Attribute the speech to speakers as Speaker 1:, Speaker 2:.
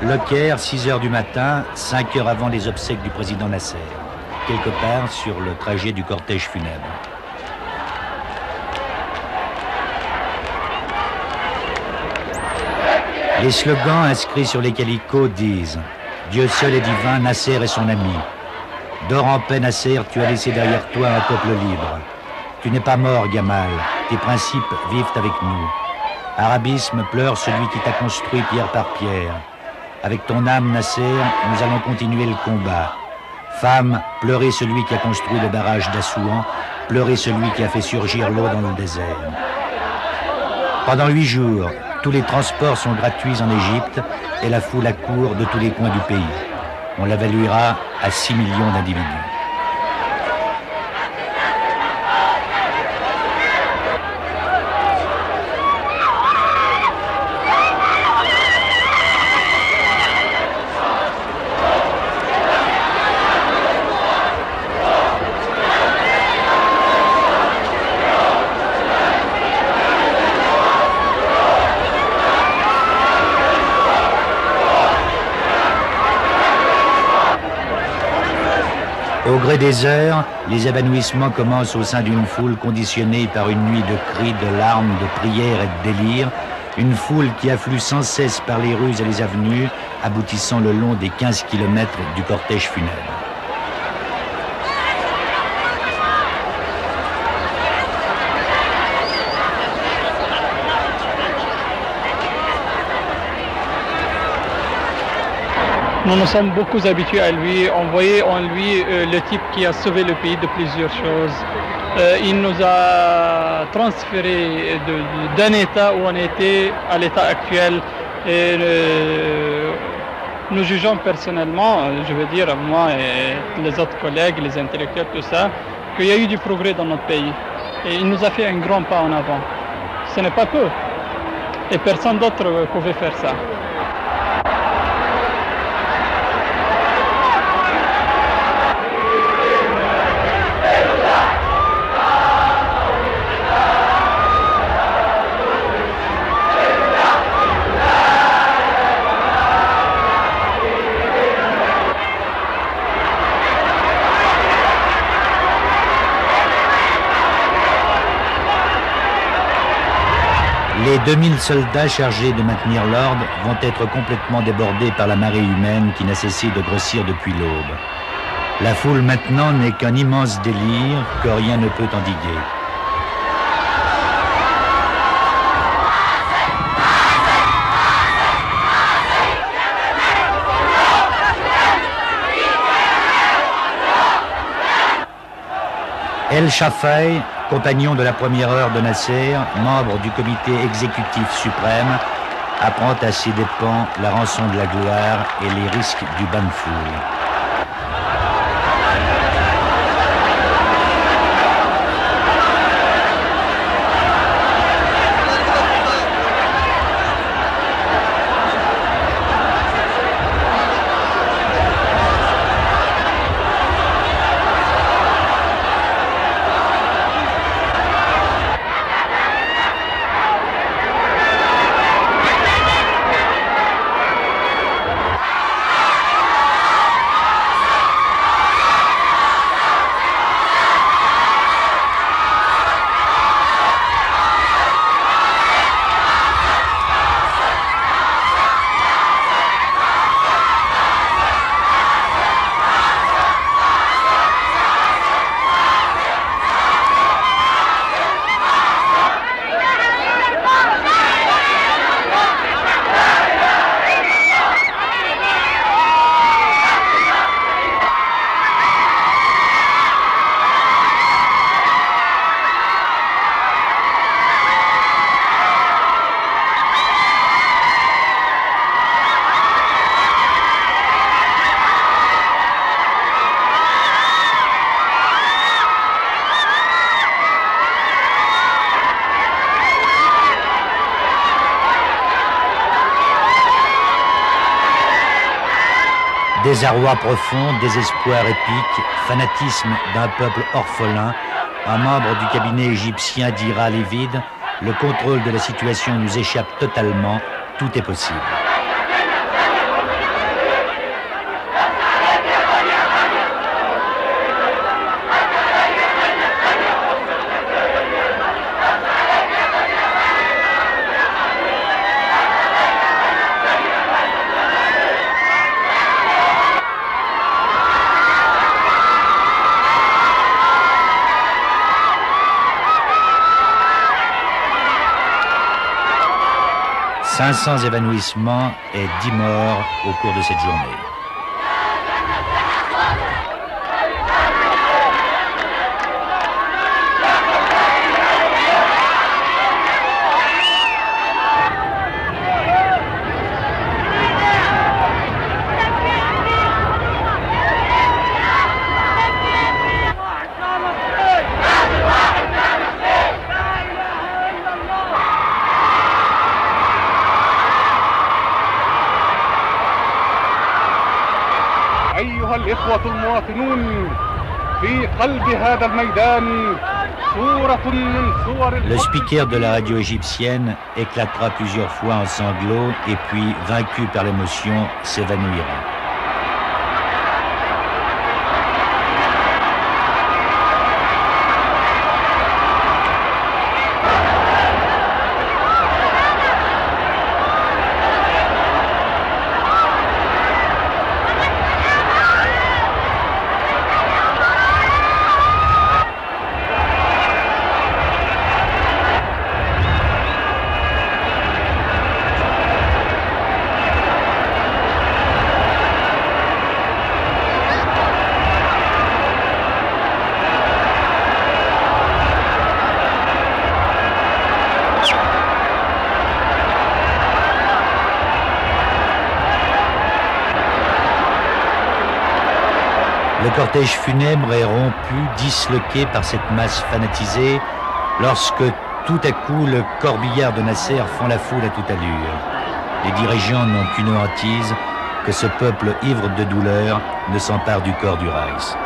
Speaker 1: Le Caire, 6 heures du matin, 5 heures avant les obsèques du président Nasser, quelque part sur le trajet du cortège funèbre. Les slogans inscrits sur les calicots disent « Dieu seul est divin, Nasser est son ami. Dors en paix, Nasser, tu as laissé derrière toi un peuple libre. Tu n'es pas mort, Gamal, tes principes vivent avec nous. Arabisme, pleure celui qui t'a construit pierre par pierre. Avec ton âme, Nasser, nous allons continuer le combat. Femme, pleurez celui qui a construit le barrage d'Assouan, pleurez celui qui a fait surgir l'eau dans le désert. » Pendant 8 jours, tous les transports sont gratuits en Égypte et la foule accourt de tous les coins du pays. On l'évaluera à 6 millions d'individus. Au gré des heures, les évanouissements commencent au sein d'une foule conditionnée par une nuit de cris, de larmes, de prières et de délires. Une foule qui afflue sans cesse par les rues et les avenues, aboutissant le long des 15 kilomètres du cortège funèbre.
Speaker 2: Nous nous sommes beaucoup habitués à lui. On voyait en lui le type qui a sauvé le pays de plusieurs choses. Il nous a transféré d'un état où on était à l'état actuel. Et nous jugeons personnellement, je veux dire moi et les autres collègues, les intellectuels, tout ça, qu'il y a eu du progrès dans notre pays. Et il nous a fait un grand pas en avant. Ce n'est pas peu. Et personne d'autre pouvait faire ça.
Speaker 1: Les 2000 soldats chargés de maintenir l'ordre vont être complètement débordés par la marée humaine qui n'a cessé de grossir depuis l'aube. La foule maintenant n'est qu'un immense délire que rien ne peut endiguer. El Shafai, compagnon de la première heure de Nasser, membre du comité exécutif suprême, apprend à ses dépens la rançon de la gloire et les risques du bain de foule. Désarroi profond, désespoir épique, fanatisme d'un peuple orphelin, un membre du cabinet égyptien dira les vides, le contrôle de la situation nous échappe totalement, tout est possible. 500 évanouissements et 10 morts au cours de cette journée.
Speaker 3: أيها الإخوة المواطنون في قلب هذا الميدان صورة من صور
Speaker 1: Le speaker de la radio égyptienne éclatera plusieurs fois en sanglots et puis, vaincu par l'émotion, s'évanouira. Le cortège funèbre est rompu, disloqué par cette masse fanatisée, lorsque tout à coup le corbillard de Nasser fend la foule à toute allure. Les dirigeants n'ont qu'une hantise, que ce peuple ivre de douleur ne s'empare du corps du Reichs.